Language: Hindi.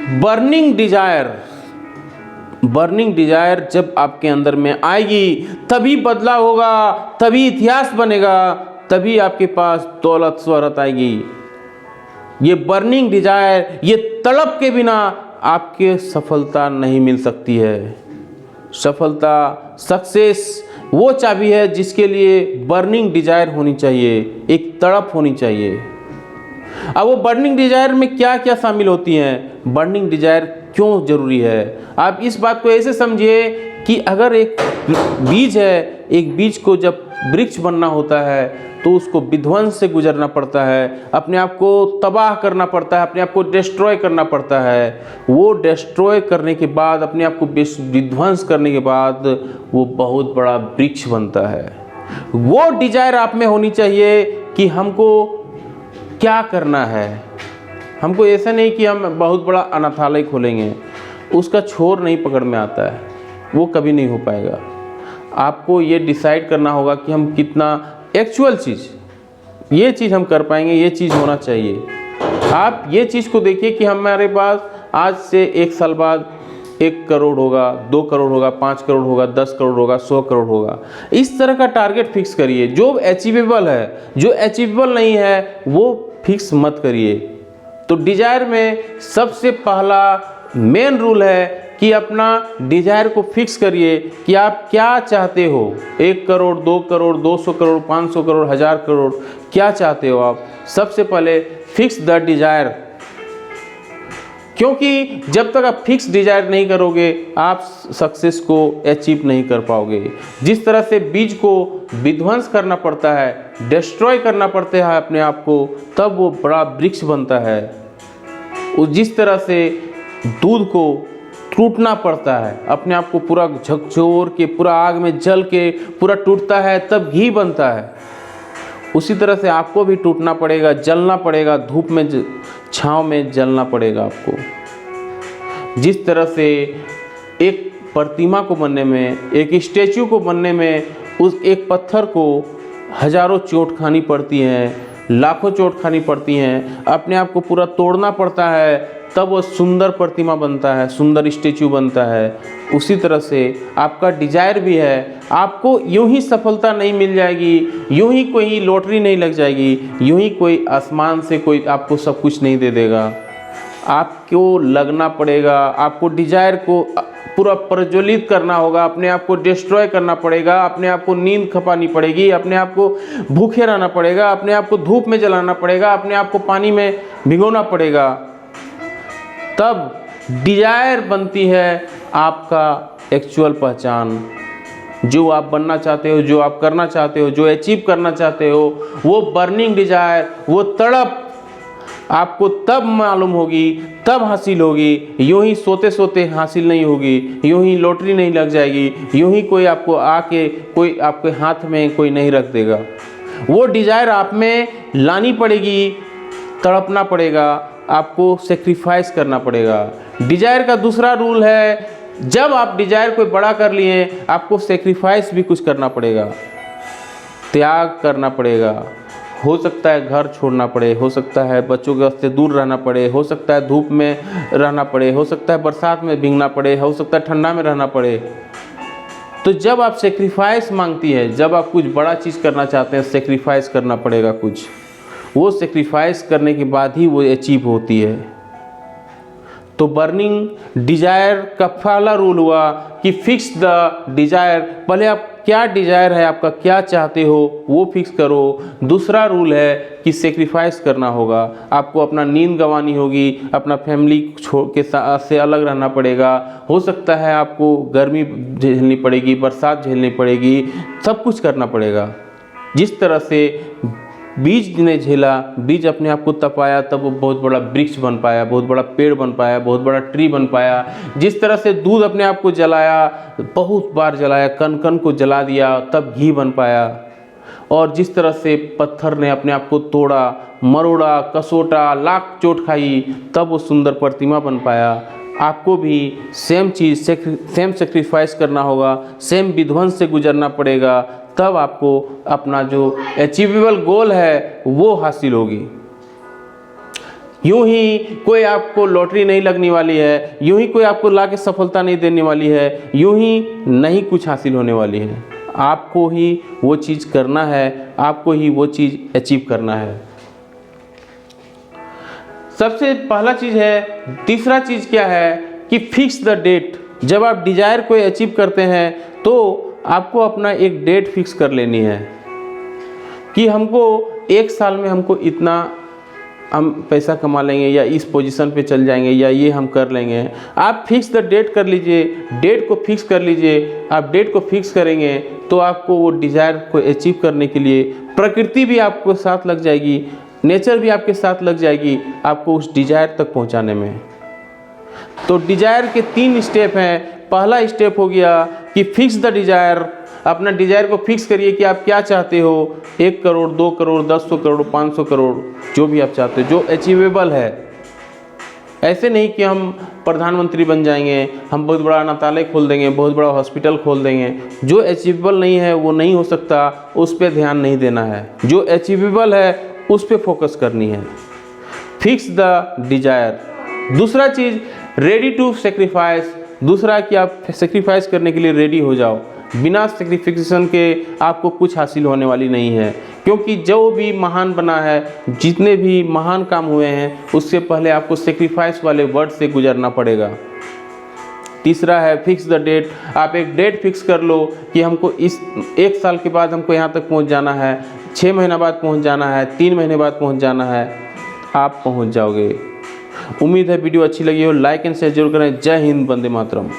बर्निंग डिजायर जब आपके अंदर में आएगी तभी बदलाव होगा, तभी इतिहास बनेगा, तभी आपके पास दौलत शोहरत आएगी। ये बर्निंग डिजायर, ये तड़प के बिना आपके सफलता नहीं मिल सकती है। सफलता, सक्सेस वो चाबी है जिसके लिए बर्निंग डिजायर होनी चाहिए, एक तड़प होनी चाहिए। अब वो बर्निंग डिजायर में क्या क्या शामिल होती हैं, बर्निंग डिजायर क्यों जरूरी है, आप इस बात को ऐसे समझिए कि अगर एक बीज है, एक बीज को जब वृक्ष बनना होता है तो उसको विध्वंस से गुजरना पड़ता है, अपने आप को तबाह करना पड़ता है, अपने आप को डिस्ट्रॉय करना पड़ता है। वो डिस्ट्रॉय करने के बाद, अपने आप को विध्वंस करने के बाद वो बहुत बड़ा वृक्ष बनता है। वो डिजायर आप में होनी चाहिए कि हमको क्या करना है। हमको ऐसा नहीं कि हम बहुत बड़ा अनाथालय खोलेंगे, उसका छोर नहीं पकड़ में आता है, वो कभी नहीं हो पाएगा। आपको ये डिसाइड करना होगा कि हम कितना एक्चुअल चीज़, ये चीज़ हम कर पाएंगे, ये चीज़ होना चाहिए। आप ये चीज़ को देखिए कि हमारे पास आज से 1 साल बाद 1 करोड़ होगा, 2 करोड़ होगा, 5 करोड़ होगा, 10 करोड़ होगा, 100 करोड़ होगा। इस तरह का टारगेट फिक्स करिए जो अचीवेबल है। जो अचीवेबल नहीं है वो फिक्स मत करिए। तो डिजायर में सबसे पहला मेन रूल है कि अपना डिजायर को फिक्स करिए कि आप क्या चाहते हो। 1 करोड़, 2 करोड़, 200 करोड़, 500 करोड़, 1000 करोड़, क्या चाहते हो आप। सबसे पहले फिक्स द डिजायर, क्योंकि जब तक आप फिक्स डिजायर नहीं करोगे आप सक्सेस को अचीव नहीं कर पाओगे। जिस तरह से बीज को विध्वंस करना पड़ता है, डिस्ट्रॉय करना पड़ता है अपने आप को, तब वो बड़ा वृक्ष बनता है। जिस तरह से दूध को टूटना पड़ता है, अपने आप को पूरा झकझोर के, पूरा आग में जल के पूरा टूटता है, तब घी बनता है। उसी तरह से आपको भी टूटना पड़ेगा, जलना पड़ेगा, धूप में, छांव में जलना पड़ेगा आपको। जिस तरह से एक प्रतिमा को बनने में, एक स्टैचू को बनने में, उस एक पत्थर को हजारों चोट खानी पड़ती हैं, लाखों चोट खानी पड़ती हैं, अपने आप को पूरा तोड़ना पड़ता है, तब वो सुंदर प्रतिमा बनता है, सुंदर स्टैचू बनता है। उसी तरह से आपका डिजायर भी है। आपको यूं ही सफलता नहीं मिल जाएगी, यूं ही कोई लॉटरी नहीं लग जाएगी, यूं ही कोई आसमान से कोई आपको सब कुछ नहीं दे देगा। आपको लगना पड़ेगा, आपको डिजायर को पूरा प्रज्वलित करना होगा, अपने आप को डिस्ट्रॉय करना पड़ेगा, अपने आप को नींद खपानी पड़ेगी, अपने आप को भूखे रहना पड़ेगा, अपने आप को धूप में जलाना पड़ेगा, अपने आप को पानी में भिगोना पड़ेगा। तब डिजायर बनती है आपका एक्चुअल पहचान। जो आप बनना चाहते हो, जो आप करना चाहते हो, जो अचीव करना चाहते हो, वो बर्निंग डिजायर, वो तड़प आपको तब मालूम होगी, तब हासिल होगी। यूं ही सोते सोते हासिल नहीं होगी, यूं ही लॉटरी नहीं लग जाएगी, यूं ही कोई आपको आके कोई आपके हाथ में कोई नहीं रख देगा। वो डिजायर आप में लानी पड़ेगी, तड़पना पड़ेगा, आपको सेक्रीफाइस करना पड़ेगा। डिजायर का दूसरा रूल है, जब आप डिजायर को बड़ा कर लिए आपको सेक्रीफाइस भी कुछ करना पड़ेगा, त्याग करना पड़ेगा। हो सकता है घर छोड़ना पड़े, हो सकता है बच्चों के से दूर रहना पड़े, हो सकता है धूप में रहना पड़े, हो सकता है बरसात में भीगना पड़े, हो सकता है ठंडा में रहना पड़े। तो जब आप सेक्रीफाइस मांगती है, जब आप कुछ बड़ा चीज़ करना चाहते हैं, सेक्रीफाइस करना पड़ेगा कुछ। वो सेक्रीफाइस करने के बाद ही वो अचीव होती है। तो बर्निंग डिजायर का पहला रूल हुआ कि फिक्स द डिजायर। पहले आप क्या डिजायर है आपका, क्या चाहते हो वो फिक्स करो। दूसरा रूल है कि सेक्रीफाइस करना होगा, आपको अपना नींद गंवानी होगी, अपना फैमिली छोड़ के से अलग रहना पड़ेगा। हो सकता है आपको गर्मी झेलनी पड़ेगी, बरसात झेलनी पड़ेगी, सब कुछ करना पड़ेगा। जिस तरह से बीज ने झेला, बीज अपने आप को तपाया, तब वो बहुत बड़ा वृक्ष बन पाया, बहुत बड़ा पेड़ बन पाया, बहुत बड़ा ट्री बन पाया। जिस तरह से दूध अपने आप को जलाया, बहुत बार जलाया, कण कण को जला दिया, तब घी बन पाया। और जिस तरह से पत्थर ने अपने आप को तोड़ा, मरोड़ा, कसोटा, लाख चोट खाई, तब वो सुंदर प्रतिमा बन पाया। आपको भी सेम चीज़, सेम सेक्रीफाइस करना होगा, सेम विध्वंस से गुजरना पड़ेगा, तब आपको अपना जो अचीवेबल गोल है वो हासिल होगी। यूं ही कोई आपको लॉटरी नहीं लगने वाली है, यूं ही कोई आपको ला के सफलता नहीं देने वाली है, यूं ही नहीं कुछ हासिल होने वाली है। आपको ही वो चीज़ करना है, आपको ही वो चीज़ अचीव करना है। सबसे पहला चीज़ है। तीसरा चीज़ क्या है कि फिक्स द डेट। जब आप डिजायर को अचीव करते हैं तो आपको अपना एक डेट फिक्स कर लेनी है कि हमको 1 साल में हमको इतना हम पैसा कमा लेंगे, या इस पोजीशन पे चल जाएंगे, या ये हम कर लेंगे। आप फिक्स द डेट कर लीजिए, डेट को फिक्स कर लीजिए। आप डेट को फिक्स करेंगे तो आपको वो डिज़ायर को अचीव करने के लिए प्रकृति भी आपको साथ लग जाएगी, नेचर भी आपके साथ लग जाएगी आपको उस डिज़ायर तक पहुंचाने में। तो डिज़ायर के 3 स्टेप हैं। पहला स्टेप हो गया कि फिक्स द डिज़ायर। अपना डिज़ायर को फिक्स करिए कि आप क्या चाहते हो। 1 करोड़, 2 करोड़, 10 करोड़, 500 करोड़, जो भी आप चाहते हो, जो अचीवेबल है। ऐसे नहीं कि हम प्रधानमंत्री बन जाएंगे, हम बहुत बड़ा अनाथालय खोल देंगे, बहुत बड़ा हॉस्पिटल खोल देंगे। जो अचीवेबल नहीं है वो नहीं हो सकता, उस पर ध्यान नहीं देना है। जो अचीवेबल है उस पर फोकस करनी है। Fix the desire. दूसरा चीज़, रेडी टू सेक्रीफाइस। दूसरा कि आप सेक्रीफाइस करने के लिए रेडी हो जाओ। बिना सेक्रीफिकेशन के आपको कुछ हासिल होने वाली नहीं है, क्योंकि जो भी महान बना है, जितने भी महान काम हुए हैं, उससे पहले आपको सेक्रीफाइस वाले वर्ड से गुजरना पड़ेगा। तीसरा है फिक्स द डेट। आप एक डेट फिक्स कर लो कि हमको इस 1 साल के बाद हमको यहाँ तक पहुँच जाना है, 6 महीना बाद पहुँच जाना है, 3 महीने बाद पहुँच जाना है। आप पहुँच जाओगे। उम्मीद है वीडियो अच्छी लगी हो। लाइक एंड शेयर जरूर करें। जय हिंद, वंदे मातरम।